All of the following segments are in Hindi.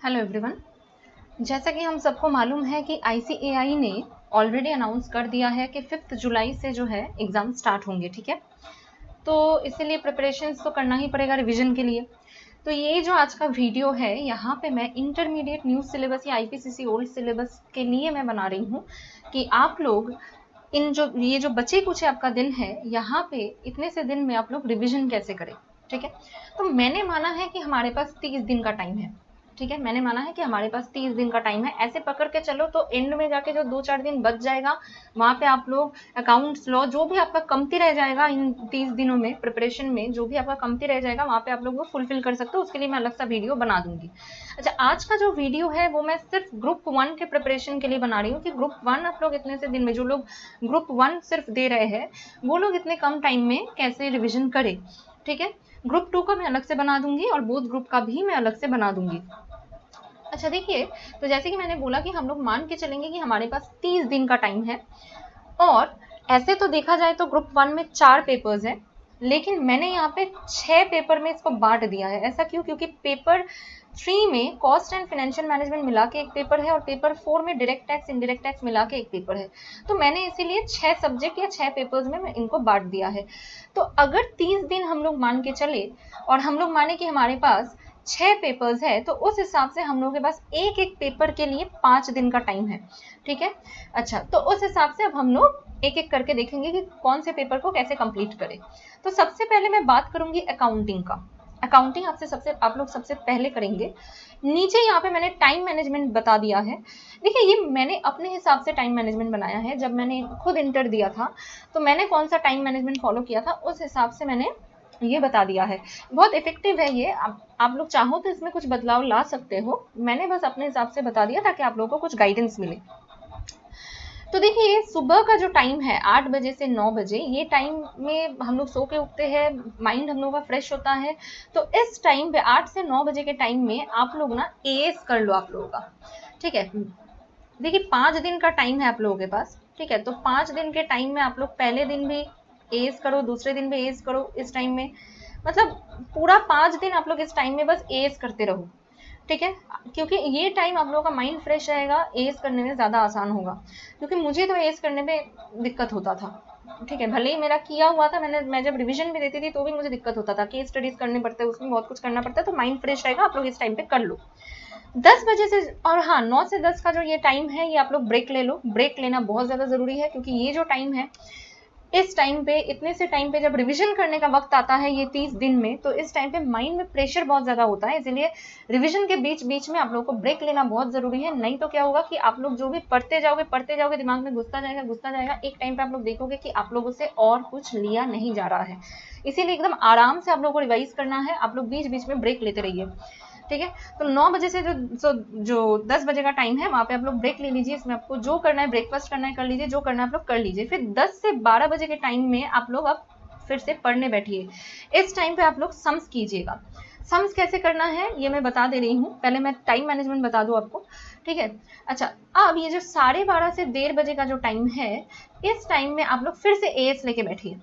Hello everyone. जैसा कि हम सबको मालूम है कि आईसीएआई ने ऑलरेडी अनाउंस कर दिया है कि 5 जुलाई से जो है एग्ज़ाम स्टार्ट होंगे, ठीक है। तो इसीलिए प्रिपरेशंस तो करना ही पड़ेगा रिवीजन के लिए। तो ये जो आज का वीडियो है, यहाँ पे मैं इंटरमीडिएट न्यू सिलेबस या आईपीसीसी ओल्ड सिलेबस के लिए मैं बना रही हूँ कि आप लोग ये जो बचे कुछ आपका दिन है, यहाँ पे इतने से दिन में आप लोग रिवीजन कैसे करें, ठीक है। तो मैंने माना है कि हमारे पास 30 दिन का टाइम है, ठीक है। मैंने माना है कि हमारे पास 30 दिन का टाइम है। ऐसे पकड़ के चलो तो एंड में जाके जो 2-4 दिन बच जाएगा, वहाँ पे आप लोग अकाउंट्स लॉ जो भी आपका कमती रह जाएगा इन 30 दिनों में प्रिपरेशन में, जो भी आपका कमती रह जाएगा वहाँ पे आप लोग वो फुलफिल कर सकते हो। उसके लिए मैं अलग सा वीडियो बना दूंगी। अच्छा, आज का जो वीडियो है वो मैं सिर्फ ग्रुप 1 के प्रिपरेशन के लिए बना रही हूँ कि ग्रुप 1 आप लोग इतने से दिन में, जो लोग ग्रुप 1 सिर्फ दे रहे हैं वो लोग इतने कम टाइम में कैसे रिविजन करें, ठीक है। ग्रुप 2 का मैं अलग से बना दूंगी और बोथ ग्रुप का भी मैं अलग से बना दूंगी। अच्छा देखिए, तो जैसे कि मैंने बोला कि हम लोग मान के चलेंगे कि हमारे पास 30 दिन का टाइम है और ऐसे तो देखा जाए तो ग्रुप 1 में 4 पेपर्स हैं, लेकिन मैंने यहाँ पे 6 पेपर में इसको बांट दिया है। ऐसा क्यों? क्योंकि पेपर 3 में कॉस्ट एंड फाइनेंशियल मैनेजमेंट मिला के एक पेपर है और पेपर 4 में डायरेक्ट टैक्स इनडायरेक्ट टैक्स मिला के एक पेपर है। तो मैंने इसीलिए 6 सब्जेक्ट या 6 पेपर्स में मैं इनको बांट दिया है। तो अगर 30 दिन हम लोग मान के चले और हम लोग माने कि हमारे पास 6 पेपर्स है, तो उस हिसाब से हम लोगों के पास एक एक पेपर के लिए 5 दिन का टाइम है, ठीक है। अच्छा, तो उस हिसाब से अब हम लोग एक एक करके देखेंगे कि कौन से पेपर को कैसे कंप्लीट करें। तो सबसे पहले मैं बात करूंगी अकाउंटिंग का। अकाउंटिंग आप लोग सबसे पहले करेंगे। नीचे यहाँ पे मैंने टाइम मैनेजमेंट बता दिया है। देखिए, ये मैंने अपने हिसाब से टाइम मैनेजमेंट बनाया है। जब मैंने खुद इंटर दिया था तो मैंने कौन सा टाइम मैनेजमेंट फॉलो किया था, उस हिसाब से मैंने ये बता दिया है। बहुत इफेक्टिव है ये। आप लोग चाहो तो इसमें कुछ बदलाव ला सकते हो। मैंने बस अपने हिसाब से बता दिया ताकि आप लोगों को कुछ गाइडेंस मिले। तो देखिए, सुबह का जो टाइम है 8 बजे से 9 बजे, ये टाइम में हम लोग सो के उठते हैं, माइंड हम लोग का फ्रेश होता है। तो इस टाइम पे 8 से 9 बजे के टाइम में आप लोग ना एएस कर लो आप लोगों का, ठीक है। देखिए, 5 दिन का टाइम है आप लोगों के पास, ठीक है। तो 5 दिन के टाइम में आप लोग पहले दिन भी एएस करो, दूसरे दिन भी एएस करो इस टाइम में। मतलब पूरा 5 दिन आप लोग इस टाइम में बस एएस करते रहो, ठीक है। क्योंकि ये टाइम आप लोगों का माइंड फ्रेश रहेगा, एस करने में ज़्यादा आसान होगा। क्योंकि मुझे तो एस करने में दिक्कत होता था, ठीक है। भले ही मेरा किया हुआ था, मैं जब रिवीजन भी देती थी तो भी मुझे दिक्कत होता था, केस स्टडीज करने पड़ते हैं, उसमें बहुत कुछ करना पड़ता है। तो माइंड फ्रेश रहेगा, आप लोग इस टाइम पे कर लो 10 बजे से। और हाँ, 9 से 10 का जो ये टाइम है, ये आप लोग ब्रेक ले लो। ब्रेक लेना बहुत ज़्यादा ज़रूरी है, क्योंकि ये जो टाइम है, इस टाइम पे, इतने से टाइम पे जब रिवीजन करने का वक्त आता है ये 30 दिन में, तो इस टाइम पे माइंड में प्रेशर बहुत ज़्यादा होता है। इसलिए रिवीजन के बीच बीच में आप लोगों को ब्रेक लेना बहुत ज़रूरी है। नहीं तो क्या होगा कि आप लोग जो भी पढ़ते जाओगे, दिमाग में घुसता जाएगा। एक टाइम पे आप लोग देखोगे कि आप लोगों से और कुछ लिया नहीं जा रहा है। इसीलिए एकदम आराम से आप लोग को रिवाइज करना है। आप लोग बीच बीच में ब्रेक लेते रहिए, ठीक है। तो 9 बजे से जो 10 बजे का टाइम है, वहाँ पे आप लोग ब्रेक ले लीजिए। इसमें आपको जो करना है, ब्रेकफास्ट करना है कर लीजिए, जो करना है आप लोग कर लीजिए। फिर 10 से 12 बजे के टाइम में आप लोग अब फिर से पढ़ने बैठिए। इस टाइम पे आप लोग सम्स कीजिएगा। सम्स कैसे करना है ये मैं बता दे रही हूँ। पहले मैं टाइम मैनेजमेंट बता दूँ आपको, ठीक है। अच्छा, अब ये जो 12:30 से 1:30 बजे का जो टाइम है, इस टाइम में आप लोग फिर से एएस लेके बैठिए।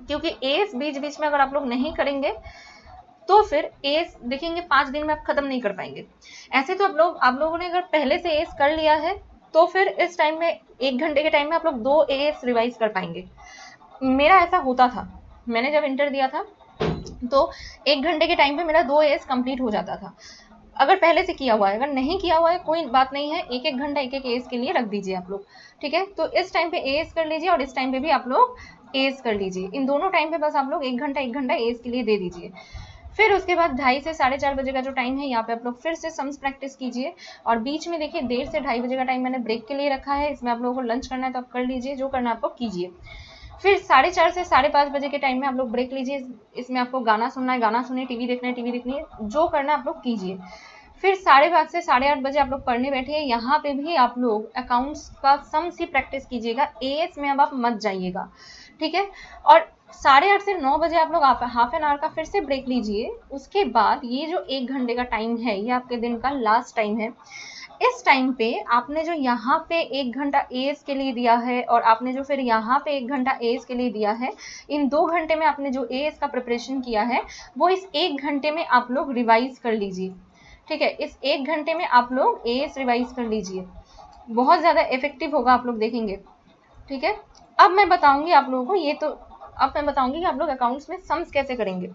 क्योंकि एएस बीच बीच में अगर आप लोग नहीं करेंगे तो फिर एस देखेंगे 5 दिन में आप खत्म नहीं कर पाएंगे। ऐसे तो आप लोगों ने अगर पहले से एस कर लिया है तो फिर इस टाइम में 1 घंटे के टाइम में आप लोग 2 एस रिवाइज कर पाएंगे। मेरा ऐसा होता था, मैंने जब इंटर दिया था तो 1 घंटे के टाइम पे मेरा 2 एस कंप्लीट हो जाता था, अगर पहले से किया हुआ है। अगर नहीं किया हुआ है कोई बात नहीं है, एक एक घंटा एक एक एस के लिए रख दीजिए आप लोग, ठीक है। तो इस टाइम पे एस कर लीजिए और इस टाइम पे भी आप लोग एस कर लीजिए। इन दोनों टाइम पे बस आप लोग एक घंटा एस के लिए दे दीजिए। फिर उसके बाद 2:30 से 4:30 बजे का जो टाइम है, यहाँ पे आप लोग फिर से सम्स प्रैक्टिस कीजिए। और बीच में देखिए 1:30 से 2:30 बजे का टाइम मैंने ब्रेक के लिए रखा है। इसमें आप लोगों को लंच करना है तो आप कर लीजिए, जो करना है आपको कीजिए। फिर 4:30 से 5:30 बजे के टाइम में आप लोग ब्रेक लीजिए। इसमें आपको गाना सुनना है गाना सुनिए, टीवी देखना है टीवी देखनी है, जो करना है आप लोग कीजिए। फिर 5:30 से 8:30 बजे आप लोग पढ़ने बैठिए। यहाँ पे भी आप लोग अकाउंट्स का सम्स ही प्रैक्टिस कीजिएगा, एएस में अब आप मत जाइएगा, ठीक है। और 8:30 से 9 बजे आप लोग हाफ एन आवर का फिर से ब्रेक लीजिए। उसके बाद ये जो 1 घंटे का टाइम है, ये आपके दिन का लास्ट टाइम है। इस टाइम पे आपने जो यहाँ पे 1 घंटा एएस के लिए दिया है और आपने जो फिर यहाँ पे 1 घंटा एएस के लिए दिया है, इन 2 घंटे में आपने जो एएस का प्रिपरेशन किया है वो इस 1 घंटे में आप लोग रिवाइज कर लीजिए, ठीक है, इस 1 घंटे में आप लोग एएस रिवाइज कर लीजिए, बहुत ज़्यादा इफेक्टिव होगा, आप लोग देखेंगे। ठीक है, अब मैं बताऊंगी आप लोगों को, अब मैं बताऊंगी कि आप लोग अकाउंट्स में सम्स कैसे करेंगे।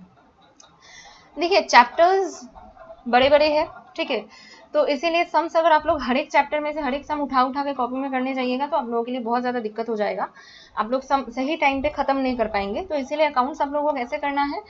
देखिए चैप्टर्स बड़े बड़े हैं, ठीक है, तो इसीलिए सम्स अगर आप लोग हर एक चैप्टर में से हर एक सम उठा उठा के कॉपी में करने जाइएगा तो आप लोगों के लिए बहुत ज़्यादा दिक्कत हो जाएगा, आप लोग सम सही टाइम पे ख़त्म नहीं कर पाएंगे। तो इसीलिए अकाउंट्स आप लोगों को कैसे करना है,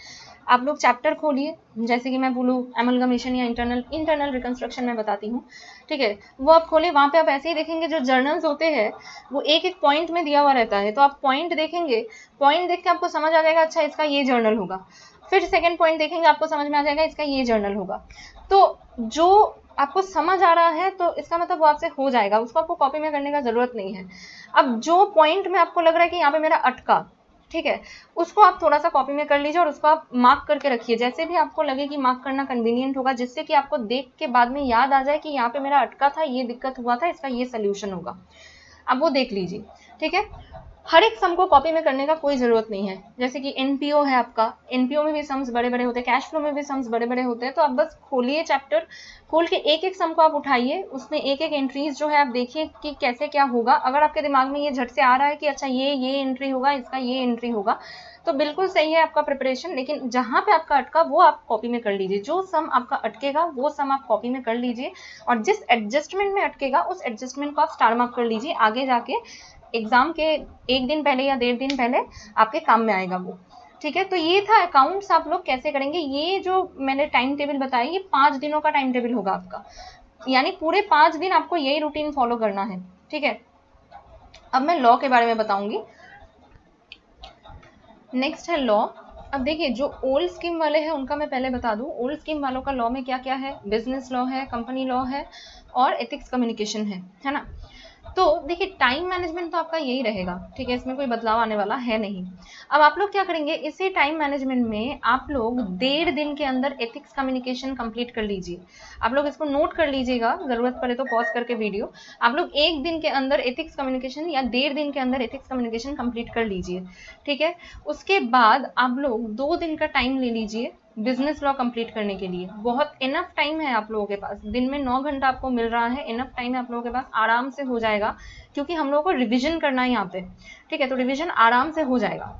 आप लोग चैप्टर खोलिए, जैसे कि मैं बोलूँ एमलगमेशन या इंटरनल रिकंस्ट्रक्शन में बताती हूँ, ठीक है, वो आप खोलिए, वहाँ पे आप ऐसे ही देखेंगे जो जर्नल्स होते हैं वो एक एक पॉइंट में दिया हुआ रहता है, तो आप पॉइंट देखेंगे, पॉइंट देख के आपको समझ आ जाएगा अच्छा इसका ये जर्नल होगा, फिर सेकेंड पॉइंट देखेंगे आपको समझ में आ जाएगा इसका ये जर्नल होगा। तो जो आपको समझ आ रहा है तो इसका मतलब वो आपसे हो जाएगा, उसको आपको कॉपी में करने का जरूरत नहीं है। अब जो पॉइंट में आपको लग रहा है कि यहाँ पे मेरा अटका, ठीक है, उसको आप थोड़ा सा कॉपी में कर लीजिए और उसको आप मार्क करके रखिए, जैसे भी आपको लगे कि मार्क करना कन्वीनियंट होगा, जिससे कि आपको देख के बाद में याद आ जाए कि यहाँ पे मेरा अटका था, ये दिक्कत हुआ था, इसका ये सोल्यूशन होगा, अब वो देख लीजिए। ठीक है, हर एक सम को कॉपी में करने का कोई ज़रूरत नहीं है, जैसे कि एनपीओ है आपका, एनपीओ में भी सम्स बड़े बड़े होते हैं, कैश फ्लो में भी सम्स बड़े बड़े होते हैं, तो आप बस खोलिए चैप्टर, खोल के एक एक सम को आप उठाइए, उसमें एक एक एंट्रीज जो है आप देखिए कि कैसे क्या होगा। अगर आपके दिमाग में ये झट से आ रहा है कि अच्छा ये एंट्री होगा, इसका ये एंट्री होगा, तो बिल्कुल सही है आपका प्रिपरेशन, लेकिन जहाँ पे आपका अटका वो आप कॉपी में कर लीजिए, जो सम आपका अटकेगा वो सम आप कॉपी में कर लीजिए, और जिस एडजस्टमेंट में अटकेगा उस एडजस्टमेंट को आप स्टार मार्क कर लीजिए, आगे जाके एग्जाम के 1 दिन पहले या 1.5 दिन पहले आपके काम में आएगा वो। ठीक है, तो ये था अकाउंट्स आप लोग कैसे करेंगे। ये जो मैंने टाइम टेबल बताया ये 5 दिनों का टाइम टेबल होगा आपका, यानी पूरे 5 दिन आपको यही रूटीन फॉलो करना है। ठीक है, अब मैं लॉ के बारे में बताऊंगी। नेक्स्ट है लॉ। अब देखिए जो ओल्ड स्कीम वाले हैं उनका मैं पहले बता दूं, ओल्ड स्कीम वालों का लॉ में क्या क्या है, बिजनेस लॉ है, कंपनी लॉ है और एथिक्स कम्युनिकेशन है ना। तो देखिए टाइम मैनेजमेंट तो आपका यही रहेगा, ठीक है, इसमें कोई बदलाव आने वाला है नहीं। अब आप लोग क्या करेंगे, इसी टाइम मैनेजमेंट में आप लोग 1.5 दिन के अंदर एथिक्स कम्युनिकेशन कंप्लीट कर लीजिए। आप लोग इसको नोट कर लीजिएगा, जरूरत पड़े तो पॉज करके वीडियो, आप लोग 1 दिन के अंदर एथिक्स कम्युनिकेशन या 1.5 दिन के अंदर एथिक्स कम्युनिकेशन कंप्लीट कर लीजिए। ठीक है, उसके बाद आप लोग 2 दिन का टाइम ले लीजिए बिजनेस लॉ कंप्लीट करने के लिए। बहुत इनफ टाइम है आप लोगों के पास, दिन में 9 घंटा आपको मिल रहा है, इनफ टाइम है आप लोगों के पास, आराम से हो जाएगा, क्योंकि हम लोगों को रिवीजन करना है यहाँ पे। ठीक है, तो रिवीजन आराम से हो जाएगा।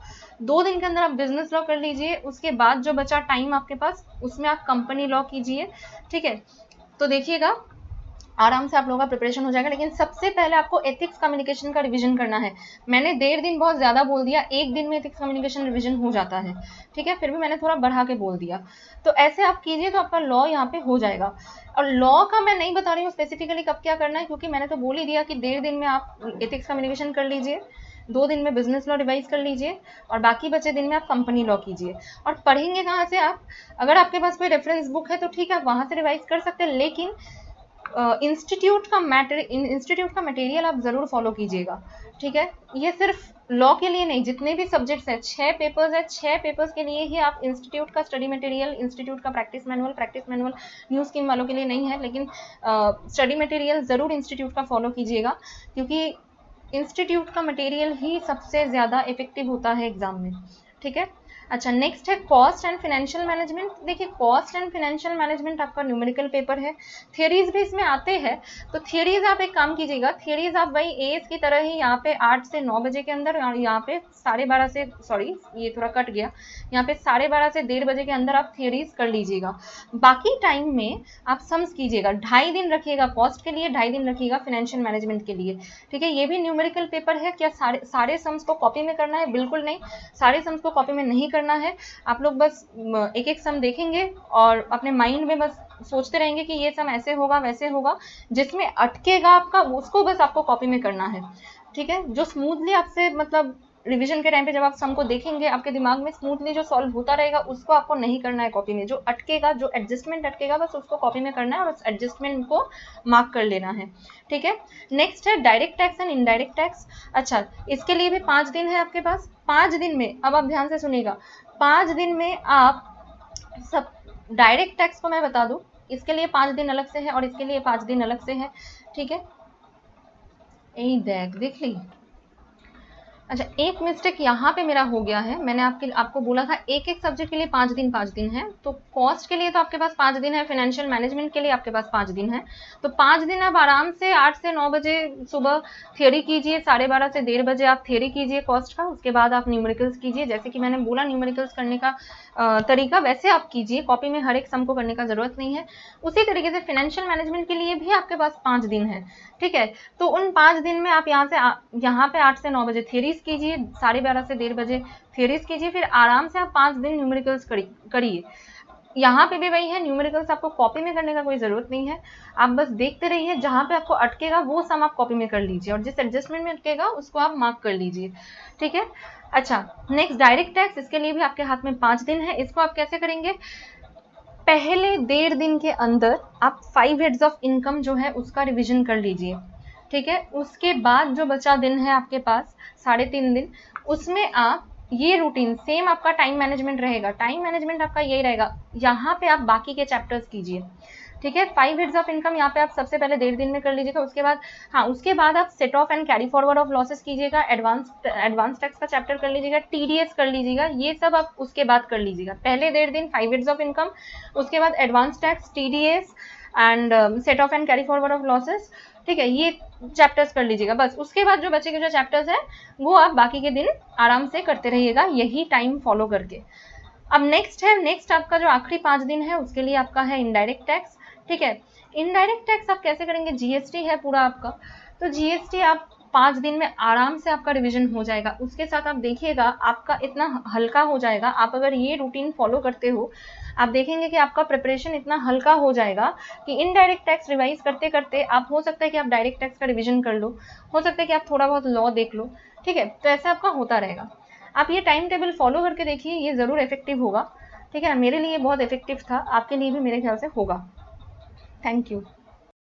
2 दिन के अंदर आप बिजनेस लॉ कर लीजिए, उसके बाद जो बचा टाइम आपके पास उसमें आप कंपनी लॉ कीजिए। ठीक है, तो देखिएगा आराम से आप लोगों का प्रिपरेशन हो जाएगा, लेकिन सबसे पहले आपको एथिक्स कम्युनिकेशन का रिवीजन करना है। मैंने 1.5 दिन बहुत ज़्यादा बोल दिया, 1 दिन में एथिक्स कम्युनिकेशन रिवीजन हो जाता है, ठीक है, फिर भी मैंने थोड़ा बढ़ा के बोल दिया। तो ऐसे आप कीजिए तो आपका लॉ यहाँ पे हो जाएगा। और लॉ का मैं नहीं बता रही हूँ स्पेसिफिकली कब क्या करना है, क्योंकि मैंने तो बोल ही दिया कि 1.5 दिन में आप एथिक्स कम्युनिकेशन कर लीजिए, 2 दिन में बिजनेस लॉ रिवाइज कर लीजिए और बाकी बचे दिन में आप कंपनी लॉ कीजिए। और पढ़ेंगे कहाँ से आप, अगर आपके पास कोई रेफरेंस बुक है तो ठीक है आप वहाँ से रिवाइज कर सकते हैं, लेकिन इंस्टीट्यूट का मटेरियल आप ज़रूर फॉलो कीजिएगा। ठीक है, ये सिर्फ लॉ के लिए नहीं, जितने भी सब्जेक्ट्स हैं 6 पेपर्स है, 6 पेपर्स के लिए ही आप इंस्टीट्यूट का स्टडी मटेरियल, इंस्टीट्यूट का प्रैक्टिस मैनुअल न्यू स्कीम वालों के लिए नहीं है, लेकिन स्टडी मटेरियल ज़रूर इंस्टीट्यूट का फॉलो कीजिएगा, क्योंकि इंस्टीट्यूट का मटेरियल ही सबसे ज़्यादा इफेक्टिव होता है एग्जाम में। ठीक है, अच्छा नेक्स्ट है कॉस्ट एंड फाइनेंशियल मैनेजमेंट। देखिए कॉस्ट एंड फाइनेंशियल मैनेजमेंट आपका न्यूमेरिकल पेपर है, थियरीज भी इसमें आते हैं, तो थियरीज आप एक काम कीजिएगा, थियरीज आप वही एएस की तरह ही यहाँ पे 8 से 9 बजे के अंदर, यहाँ पे 12:30 से, सॉरी ये थोड़ा कट गया, यहाँ पे 12:30 से 1:30 बजे के अंदर आप थियरीज कर लीजिएगा। बाकी टाइम में आप सम्स कीजिएगा, 2.5 दिन रखिएगा कॉस्ट के लिए, 2.5 दिन रखिएगा फाइनेंशियल मैनेजमेंट के लिए। ठीक है, ये भी न्यूमेरिकल पेपर है, क्या सारे सम्स को कॉपी में करना है, बिल्कुल नहीं, सारे सम्स को कॉपी में नहीं करना है। आप लोग बस एक एक सम देखेंगे और अपने माइंड में बस सोचते रहेंगे कि ये सम ऐसे होगा वैसे होगा, जिसमें अटकेगा आपका उसको बस आपको कॉपी में करना है। ठीक है, जो स्मूथली आपसे मतलब रिवीजन के टाइम पे जब आप सम को देखेंगे आपके दिमाग में स्मूथली जो सॉल्व होता रहेगा उसको आपको नहीं करना है कॉपी में, जो अटकेगा, जो एडजस्टमेंट अटकेगा बस उसको कॉपी में करना है और उस एडजस्टमेंट को मार्क कर लेना है। ठीक है, नेक्स्ट है direct tax and indirect tax. अच्छा इसके लिए भी 5 दिन है आपके पास, 5 दिन में, अब आप ध्यान से सुनिएगा, 5 दिन में आप सब, डायरेक्ट टैक्स को मैं बता दूं, इसके लिए 5 दिन अलग से है और इसके लिए 5 दिन अलग से है। ठीक है, यही देख ली, अच्छा, एक मिस्टेक यहाँ पे मेरा हो गया है। मैंने आपको बोला था एक एक सब्जेक्ट के लिए 5 दिन है। तो कॉस्ट के लिए तो आपके पास 5 दिन है, फाइनेंशियल मैनेजमेंट के लिए आपके पास 5 दिन है। तो 5 दिन आप आराम से 8 से 9 बजे सुबह थियोरी कीजिए, 12:30 से 1:30 बजे आप थियोरी कीजिए कॉस्ट का। उसके बाद आप न्यूमेरिकल्स कीजिए, जैसे कि मैंने बोला न्यूमेरिकल्स करने का तरीका वैसे आप कीजिए, कॉपी में हर एक सम को करने का जरूरत नहीं है। उसी तरीके से फाइनेंशियल मैनेजमेंट के लिए भी आपके पास 5 दिन है, ठीक है। तो उन 5 दिन में आप यहाँ पे 8 से 9 बजे थियरीज कीजिए, 12:30 से 1:30 बजे थियरीज कीजिए, फिर आराम से आप 5 दिन न्यूमेरिकल्स करिए। यहाँ पे भी वही है, न्यूमेरिकल्स आपको कॉपी में करने का कोई जरूरत नहीं है, आप बस देखते रहिए, जहाँ पे आपको अटकेगा वो सम आप कॉपी में कर लीजिए, और जिस एडजस्टमेंट में अटकेगा उसको आप मार्क कर लीजिए, ठीक है। अच्छा, नेक्स्ट डायरेक्ट टैक्स, इसके लिए भी आपके हाथ में 5 दिन है। इसको आप कैसे करेंगे? पहले 1.5 दिन के अंदर आप 5 हेड्स ऑफ इनकम जो है उसका रिवीजन कर लीजिए, ठीक है। उसके बाद जो बचा दिन है आपके पास 3.5 दिन, उसमें आप ये रूटीन सेम आपका टाइम मैनेजमेंट रहेगा, टाइम मैनेजमेंट आपका यही रहेगा, यहाँ पे आप बाकी के चैप्टर्स कीजिए, ठीक है। 5 हेड्स ऑफ इनकम यहाँ पे आप सबसे पहले 1.5 दिन में कर लीजिएगा। उसके बाद उसके बाद आप set of and carry forward of losses कीजिएगा, एडवांस टैक्स का चैप्टर कर लीजिएगा, टीडीएस कर लीजिएगा, ये सब आप उसके बाद कर लीजिएगा। पहले 1.5 दिन 5 हेड्स ऑफ इनकम, उसके बाद advance tax, TDS and set of and carry forward of losses, ठीक है, ये चैप्टर्स कर लीजिएगा बस। उसके बाद जो बचे के जो चैप्टर्स है वो आप बाकी के दिन आराम से करते रहिएगा, यही टाइम फॉलो करके। अब नेक्स्ट आपका जो आखिरी 5 दिन है उसके लिए आपका है इनडायरेक्ट टैक्स, ठीक है। इनडायरेक्ट टैक्स आप कैसे करेंगे? जीएसटी है पूरा आपका, तो जीएसटी आप 5 दिन में आराम से आपका रिवीजन हो जाएगा। उसके साथ आप देखिएगा आपका इतना हल्का हो जाएगा, आप अगर ये रूटीन फॉलो करते हो आप देखेंगे कि आपका प्रिपरेशन इतना हल्का हो जाएगा कि इनडायरेक्ट टैक्स रिवाइज करते करते आप, हो सकता है कि आप डायरेक्ट टैक्स का रिवीजन कर लो, हो सकता है कि आप थोड़ा बहुत लॉ देख लो, ठीक है। तो ऐसा आपका होता रहेगा। आप ये टाइम टेबल फॉलो करके देखिए, ये ज़रूर इफेक्टिव होगा, ठीक है। मेरे लिए बहुत इफेक्टिव था, आपके लिए भी मेरे ख्याल से होगा। Thank you.